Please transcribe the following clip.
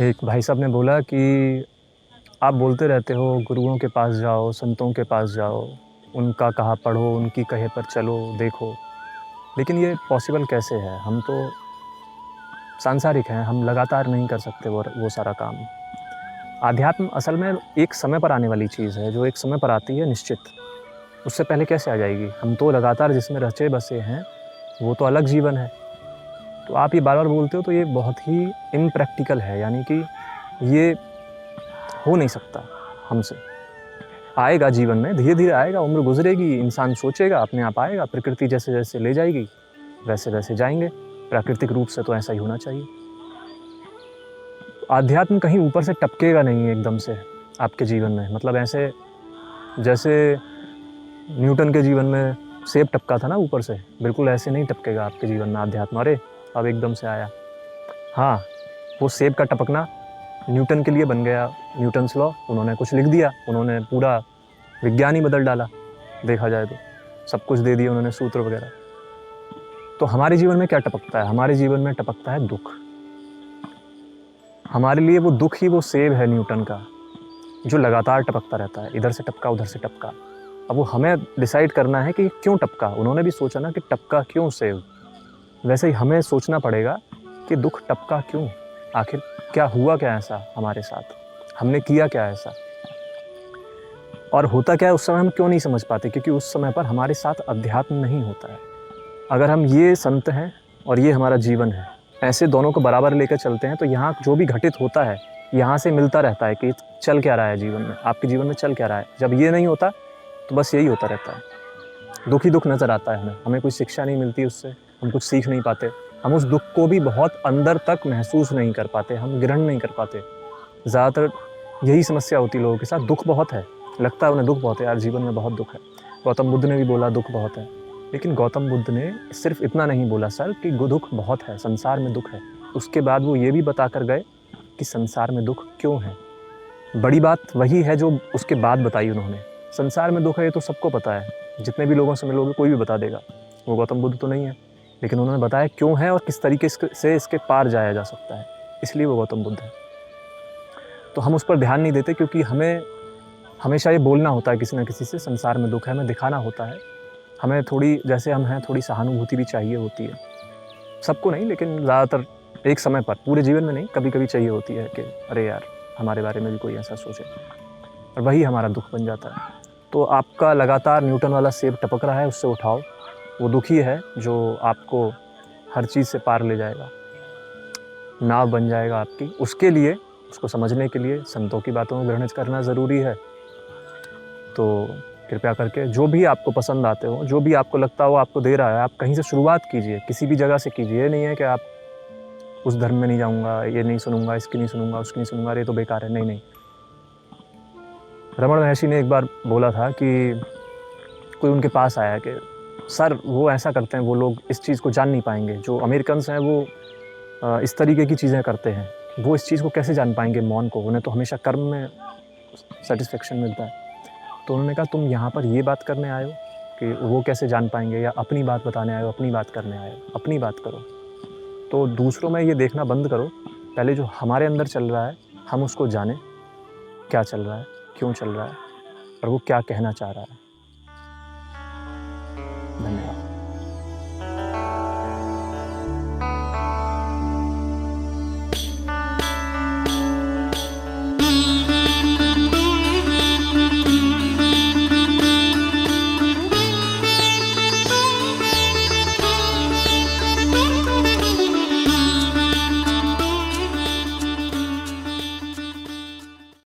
एक भाई साहब ने बोला कि आप बोलते रहते हो गुरुओं के पास जाओ, संतों के पास जाओ, उनका कहा पढ़ो, उनकी कहे पर चलो, देखो। लेकिन ये पॉसिबल कैसे है? हम तो सांसारिक हैं, हम लगातार नहीं कर सकते वो सारा काम। आध्यात्म असल में एक समय पर आने वाली चीज़ है, जो एक समय पर आती है निश्चित। उससे पहले कैसे आ जाएगी? हम तो लगातार जिसमें रचे बसे हैं, वो तो अलग जीवन है। तो आप ये बार-बार बोलते हो तो ये बहुत ही इम्प्रैक्टिकल है, यानी कि ये हो नहीं सकता हमसे। आएगा जीवन में, धीरे-धीरे आएगा, उम्र गुज़रेगी, इंसान सोचेगा, अपने आप आएगा, प्रकृति जैसे-जैसे ले जाएगी, वैसे-वैसे जाएँगे। प्राकृतिक रूप से तो ऐसा ही होना चाहिए। आध्यात्म कहीं ऊपर से टपकेगा नहीं एकदम से आपके जीवन में, मतलब ऐसे जैसे न्यूटन के जीवन में सेब टपका था ना ऊपर से, बिल्कुल ऐसे नहीं टपकेगा आपके जीवन में आध्यात्म। अरे! अब एकदम से आया। हाँ, वो सेब का टपकना न्यूटन के लिए बन गया न्यूटन्स लॉ। उन्होंने कुछ लिख दिया, उन्होंने पूरा विज्ञान ही बदल डाला, देखा जाए तो। सब कुछ दे दिए उन्होंने, सूत्र वगैरह। तो हमारे जीवन में क्या टपकता है? हमारे जीवन में टपकता है दुःख। हमारे लिए वो दुःख ही वो सेब है न्यूटन का, जो लगातार टपकता रहता है, इधर से टपका, उधर से टपका। अब वो हमें डिसाइड करना है कि क्यों टपका। उन्होंने भी सोचा ना कि टपका क्यों सेब, वैसे ही हमें सोचना पड़ेगा कि दुःख टपका क्यों? आखिर क्या हुआ, क्या ऐसा हमारे साथ? हमने किया क्या ऐसा? और होता क्या है उस समय हम क्यों नहीं समझ पाते? क्योंकि उस समय पर हमारे साथ अध्यात्म नहीं होता है। अगर हम ये संत हैं और ये हमारा जीवन है, ऐसे दोनों को बराबर लेकर चलते हैं, तो यहाँ जो भी घटित होता है, यहाँ से मिलता रहता है कि चल क्या रहा है जीवन में, आपके जीवन में चल क्या रहा है। जब ये नहीं होता तो बस यही होता रहता है, दुःख ही दुःख नज़र आता है हमें कोई शिक्षा नहीं मिलती उससे, हम कुछ सीख नहीं पाते, हम उस दुःख को भी बहुत अंदर तक महसूस नहीं कर पाते, हम ग्रहण नहीं कर पाते। ज़्यादातर यही समस्या होती है लोगों के साथ, दुःख बहुत है, लगता है उन्हें दुःख बहुत है, यार जीवन में बहुत दुःख है। गौतम बुद्ध ने भी बोला दुःख बहुत है, लेकिन गौतम बुद्ध ने सिर्फ इतना नहीं बोला सर कि दुःख बहुत है, संसार में दुःख है। उसके बाद वो ये भी बता कर गए कि संसार में दुःख क्यों है। बड़ी बात वही है जो उसके बाद बताई उन्होंने। संसार में दुःख है ये तो सबको पता है, जितने भी लोगों से मिलोगे कोई भी बता देगा, वो गौतम बुद्ध तो नहीं है, लेकिन उन्होंने बताया क्यों है और किस तरीके से इसके पार जाया जा सकता है, इसलिए वो गौतम बुद्ध है। तो हम उस पर ध्यान नहीं देते, क्योंकि हमें हमेशा ये बोलना होता है किसी न किसी से, संसार में दुःख है, हमें दिखाना होता है। हमें थोड़ी, जैसे हम हैं, थोड़ी सहानुभूति भी चाहिए होती है, सबको नहीं, लेकिन ज़्यादातर एक समय पर, पूरे जीवन में नहीं, कभी कभी चाहिए होती है कि अरे यार हमारे बारे में भी कोई ऐसा सोचे, और वही हमारा दुःख बन जाता है। तो आपका लगातार न्यूटन वाला सेब टपक रहा है, उससे उठाओ, वो दुःख ही है जो आपको हर चीज़ से पार ले जाएगा, नाव बन जाएगा आपकी। उसके लिए, उसको समझने के लिए संतों की बातों को ग्रहण करना ज़रूरी है। तो कृपया करके जो भी आपको पसंद आते हो, जो भी आपको लगता हो आपको दे रहा है, आप कहीं से शुरुआत कीजिए, किसी भी जगह से कीजिए। ये नहीं है कि आप उस धर्म में नहीं जाऊँगा, ये नहीं सुनूँगा, इसकी नहीं सुनूँगा, उसकी नहीं सुनूँगा, ये तो बेकार है। नहीं, नहीं। रमण महर्षि ने एक बार बोला था कि कोई उनके पास आया कि सर वो ऐसा करते हैं, वो लोग इस चीज़ को जान नहीं पाएंगे, जो अमेरिकन्स हैं वो इस तरीके की चीज़ें करते हैं, वो इस चीज़ को कैसे जान पाएंगे, मौन को, उन्हें तो हमेशा कर्म में सेटिस्फेक्शन मिलता है। तो उन्होंने कहा तुम यहाँ पर ये बात करने आए हो कि वो कैसे जान पाएंगे, या अपनी बात बताने आए हो, अपनी बात करने आए हो, अपनी बात करो। तो दूसरों में ये देखना बंद करो, पहले जो हमारे अंदर चल रहा है हम उसको जानें, क्या चल रहा है, क्यों चल रहा है, और वो क्या कहना चाह रहा है।